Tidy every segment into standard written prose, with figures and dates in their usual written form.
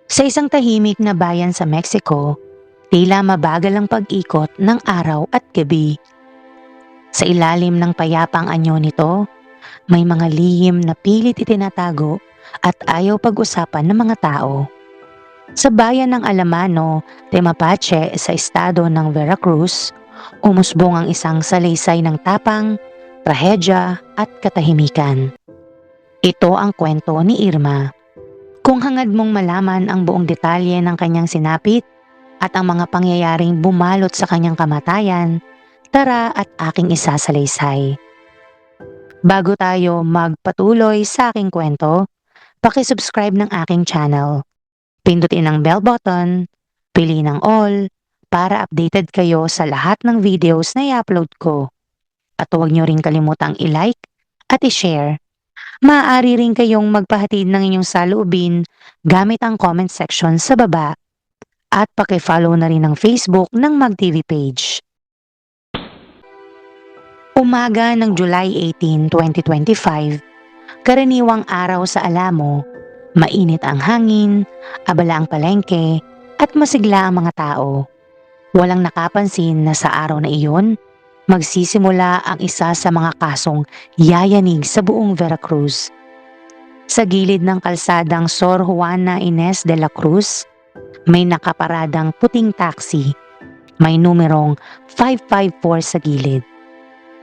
Sa isang tahimik na bayan sa Mexico, tila mabagal ang pag-ikot ng araw at gabi. Sa ilalim ng payapang anyo nito, may mga lihim na pilit itinatago at ayaw pag-usapan ng mga tao. Sa bayan ng Alamano, Temapache sa estado ng Veracruz, umusbong ang isang salaysay ng tapang, trahedya at katahimikan. Ito ang kwento ni Irma. Kung hangad mong malaman ang buong detalye ng kanyang sinapit at ang mga pangyayaring bumalot sa kanyang kamatayan, tara at aking isasalaysay. Bago tayo magpatuloy sa aking kwento, paki-subscribe ng aking channel. Pindutin ang bell button, pili ng all, para updated kayo sa lahat ng videos na i-upload ko. At huwag niyo rin kalimutang i-like at i-share. Maaari rin kayong magpahatid ng inyong saloobin gamit ang comment section sa baba. At paki-follow na rin ang Facebook ng MagTV page. Umaga ng July 18, 2025, karaniwang araw sa Alamo, mainit ang hangin, abala ang palengke, at masigla ang mga tao. Walang nakapansin na sa araw na iyon, magsisimula ang isa sa mga kasong yayanig sa buong Veracruz. Sa gilid ng kalsadang Sor Juana Inez de la Cruz, may nakaparadang puting taxi. May numerong 554 sa gilid.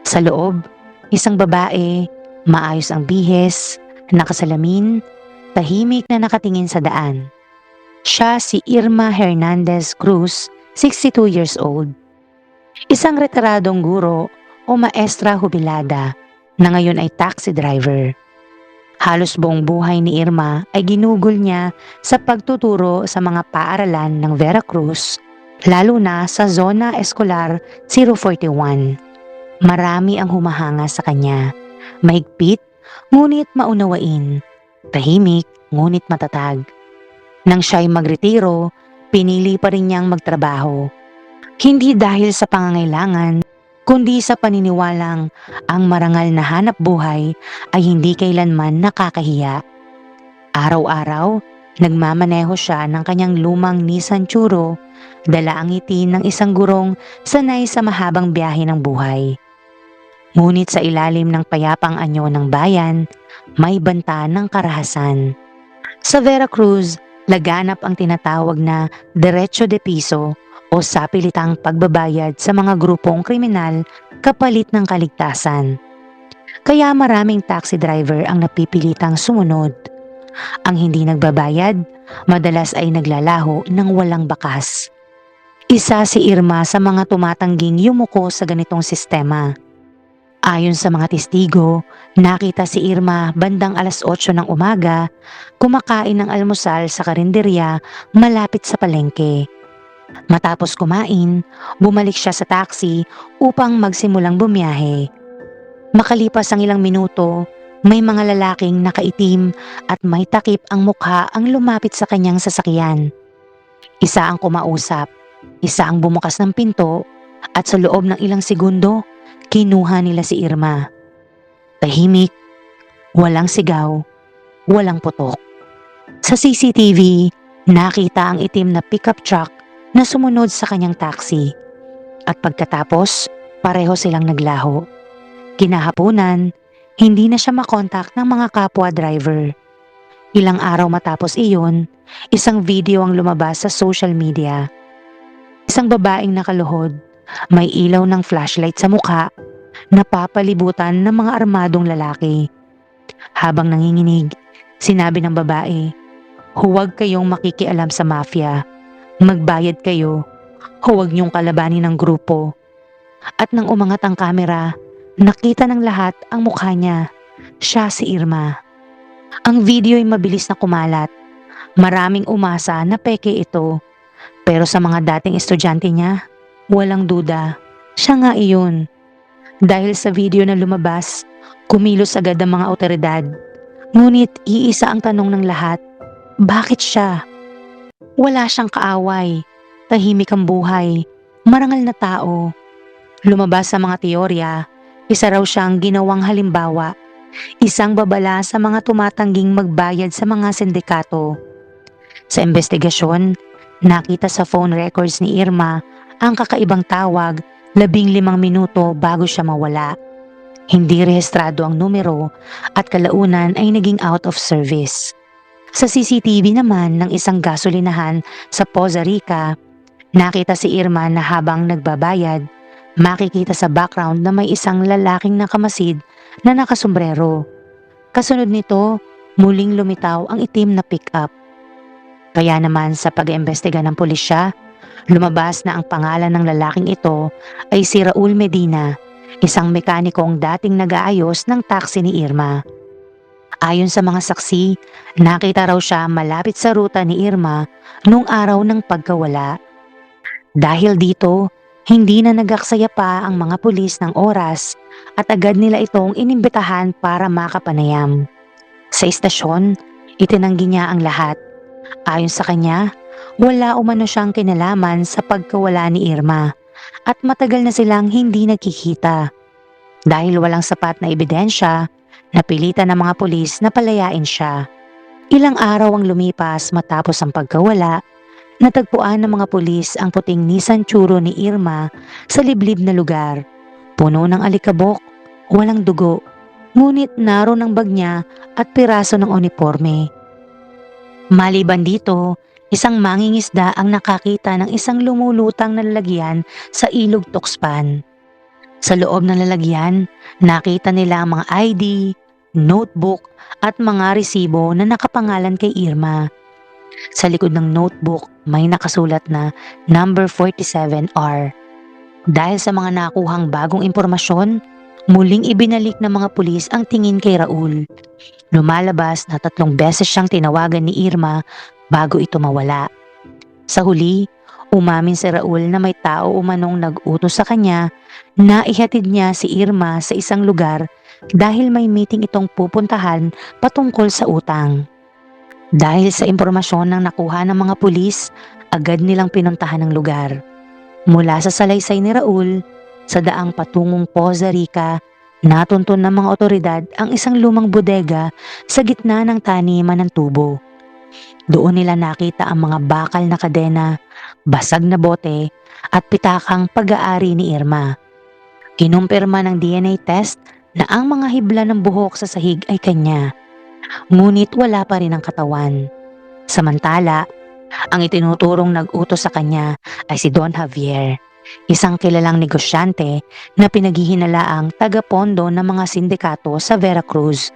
Sa loob, isang babae, maayos ang bihis, nakasalamin, tahimik na nakatingin sa daan. Siya si Irma Hernandez Cruz, 62 years old. Isang retiradong guro o maestra hubilada na ngayon ay taxi driver. Halos buong buhay ni Irma ay ginugol niya sa pagtuturo sa mga paaralan ng Veracruz, lalo na sa Zona Escolar 041. Marami ang humahanga sa kanya. Mahigpit, ngunit maunawain. Tahimik, ngunit matatag. Nang siya'y magretiro, pinili pa rin niyang magtrabaho. Hindi dahil sa pangangailangan, kundi sa paniniwalang ang marangal na hanap buhay ay hindi kailanman nakakahiya. Araw-araw, nagmamaneho siya ng kanyang lumang Nissan Churro, dala ang ngiti ng isang gurong sanay sa mahabang biyahe ng buhay. Ngunit sa ilalim ng payapang anyo ng bayan, may banta ng karahasan. Sa Veracruz, laganap ang tinatawag na derecho de piso o sapilitang pagbabayad sa mga grupong kriminal kapalit ng kaligtasan. Kaya maraming taxi driver ang napipilitang sumunod. Ang hindi nagbabayad, madalas ay naglalaho ng walang bakas. Isa si Irma sa mga tumatangging yumuko sa ganitong sistema. Ayon sa mga testigo, nakita si Irma bandang alas 8 ng umaga, kumakain ng almusal sa karinderya malapit sa palengke. Matapos kumain, bumalik siya sa taxi upang magsimulang bumiyahe. Makalipas ang ilang minuto, may mga lalaking nakaitim at may takip ang mukha ang lumapit sa kanyang sasakyan. Isa ang kumausap, isa ang bumukas ng pinto, at sa loob ng ilang segundo, kinuha nila si Irma. Tahimik, walang sigaw, walang putok. Sa CCTV, nakita ang itim na pickup truck na sumunod sa kanyang taxi. At pagkatapos, pareho silang naglaho. Kinahapunan, hindi na siya makontak ng mga kapwa driver. Ilang araw matapos iyon, isang video ang lumabas sa social media. Isang babaeng nakaluhod, may ilaw ng flashlight sa mukha, napapalibutan ng mga armadong lalaki. Habang nanginginig, sinabi ng babae, "Huwag kayong makikialam sa mafia. Magbayad kayo. Huwag niyong kalabanin ng grupo." At nang umangat ang kamera, nakita ng lahat ang mukha niya. Siya si Irma. Ang video ay mabilis na kumalat. Maraming umasa na peke ito. Pero sa mga dating estudyante niya, walang duda, siya nga iyon. Dahil sa video na lumabas, kumilos agad ang mga otoridad. Ngunit iisa ang tanong ng lahat, bakit siya? Wala siyang kaaway, tahimik ang buhay, marangal na tao. Lumabas sa mga teorya, isa raw siyang ginawang halimbawa, isang babala sa mga tumatangging magbayad sa mga sindikato. Sa investigasyon, nakita sa phone records ni Irma ang kakaibang tawag 15 minuto bago siya mawala. Hindi rehistrado ang numero at kalaunan ay naging out of service. Sa CCTV naman ng isang gasolinahan sa Poza Rica, nakita si Irma na habang nagbabayad, makikita sa background na may isang lalaking nakamasid na nakasombrero. Kasunod nito, muling lumitaw ang itim na pick-up. Kaya naman sa pag-iimbestiga ng pulisya, lumabas na ang pangalan ng lalaking ito ay si Raul Medina, isang mekanikong dating nag-aayos ng taxi ni Irma. Ayon sa mga saksi, nakita raw siya malapit sa ruta ni Irma noong araw ng pagkawala. Dahil dito, hindi na nagaksaya pa ang mga pulis ng oras at agad nila itong inimbitahan para makapanayam. Sa istasyon, itinanggi niya ang lahat. Ayon sa kanya, wala umano siyang kinalaman sa pagkawala ni Irma at matagal na silang hindi nagkikita. Dahil walang sapat na ebidensya, napilitan ng mga pulis na palayain siya. Ilang araw ang lumipas matapos ang pagkawala, natagpuan ng mga pulis ang puting Nissan Churo ni Irma sa liblib na lugar. Puno ng alikabok, walang dugo, ngunit naroon ang bag niya at piraso ng uniforme. Maliban dito, isang mangingisda ang nakakita ng isang lumulutang na lalagyan sa ilog Tuxpan. Sa loob ng lalagyan, nakita nila ang mga ID, notebook at mga resibo na nakapangalan kay Irma. Sa likod ng notebook may nakasulat na number 47R. Dahil sa mga nakuhang bagong impormasyon, muling ibinalik ng mga pulis ang tingin kay Raul. Lumalabas na 3 beses siyang tinawagan ni Irma bago ito mawala. Sa huli, umamin si Raul na may tao umanong nag-utos sa kanya na ihatid niya si Irma sa isang lugar dahil may meeting itong pupuntahan patungkol sa utang. Dahil sa impormasyon ng nakuha ng mga pulis, agad nilang pinuntahan ang lugar. Mula sa salaysay ni Raul, sa daang patungong Poza Rica, natuntun ng mga otoridad ang isang lumang bodega sa gitna ng taniman ng tubo. Doon nila nakita ang mga bakal na kadena, basag na bote at pitakang pag-aari ni Irma. Kinumpirma ng DNA test na ang mga hibla ng buhok sa sahig ay kanya, ngunit wala pa rin ang katawan. Samantala, ang itinuturong nag-utos sa kanya ay si Don Javier, isang kilalang negosyante na pinaghihinalaang taga-pondo ng mga sindikato sa Veracruz.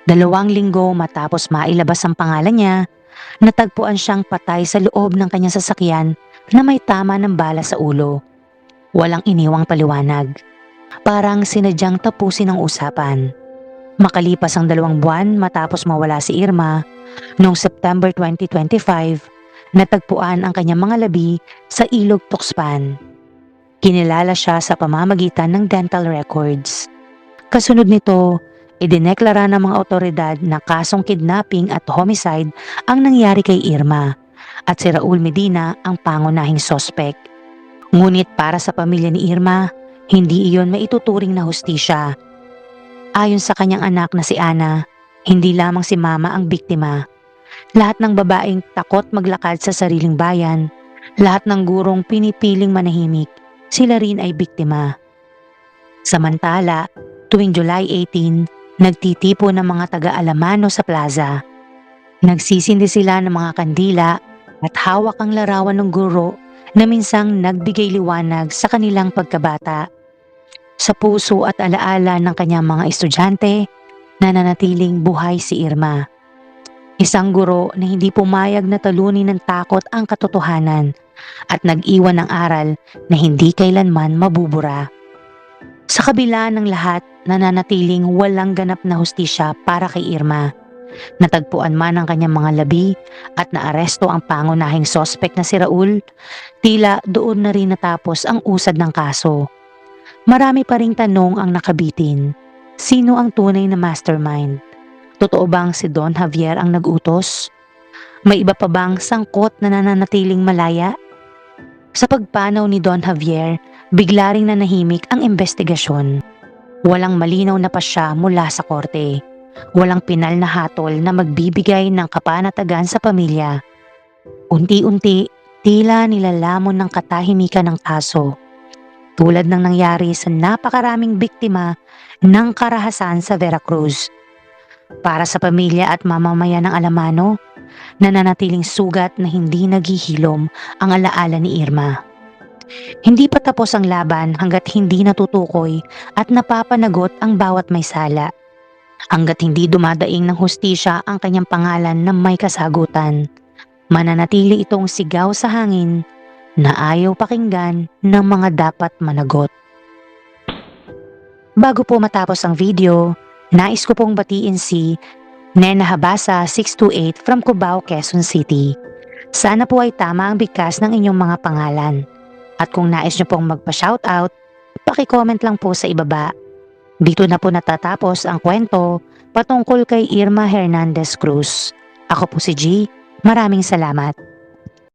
2 linggo matapos mailabas ang pangalan niya, natagpuan siyang patay sa loob ng kanyang sasakyan na may tama ng bala sa ulo. Walang iniwang paliwanag. Parang sinadyang tapusin ang usapan. Makalipas ang 2 buwan matapos mawala si Irma, noong September 2025, natagpuan ang kanyang mga labi sa ilog Tuxpan. Kinilala siya sa pamamagitan ng dental records. Kasunod nito, idineklara ng mga otoridad na kasong kidnapping at homicide ang nangyari kay Irma at si Raul Medina ang pangunahing sospek. Ngunit para sa pamilya ni Irma, hindi iyon maituturing na hustisya. Ayon sa kanyang anak na si Ana, hindi lamang si Mama ang biktima. Lahat ng babaeng takot maglakad sa sariling bayan, lahat ng gurong pinipiling manahimik, sila rin ay biktima. Samantala, tuwing July 18, nagtitipo ng mga taga-Alamano sa plaza. Nagsisindi sila ng mga kandila at hawak ang larawan ng guro na minsang nagbigay liwanag sa kanilang pagkabata. Sa puso at alaala ng kanyang mga estudyante, nananatiling buhay si Irma. Isang guro na hindi pumayag na talunin ng takot ang katotohanan at nag-iwan ng aral na hindi kailanman mabubura. Sa kabila ng lahat, nananatiling walang ganap na hustisya para kay Irma. Natagpuan man ang kanyang mga labi at naaresto ang pangunahing sospek na si Raul, tila doon na rin natapos ang usad ng kaso. Marami pa ring tanong ang nakabitin. Sino ang tunay na mastermind? Totoo bang si Don Javier ang nag-utos? May iba pa bang sangkot na nananatiling malaya? Sa pagpanaw ni Don Javier, bigla ring nanahimik ang investigasyon. Walang malinaw na pasya mula sa korte. Walang pinal na hatol na magbibigay ng kapanatagan sa pamilya. Unti-unti, tila nilalamon ng katahimikan ng aso, tulad ng nangyari sa napakaraming biktima ng karahasan sa Veracruz. Para sa pamilya at mamamayan ng Alamano, nananatiling sugat na hindi naghihilom ang alaala ni Irma. Hindi pa tapos ang laban hanggat hindi natutukoy at napapanagot ang bawat may sala. Hanggat hindi dumadaing ng hustisya ang kanyang pangalan na may kasagutan, mananatili itong sigaw sa hangin na ayaw pakinggan ng mga dapat managot. Bago po matapos ang video, nais ko pong batiin si Nena Habasa 628 from Cubao, Quezon City. Sana po ay tama ang bigkas ng inyong mga pangalan. At kung nais nyo pong magpa-shoutout, paki-comment lang po sa ibaba. Dito na po natatapos ang kwento patungkol kay Irma Hernandez Cruz. Ako po si G. Maraming salamat.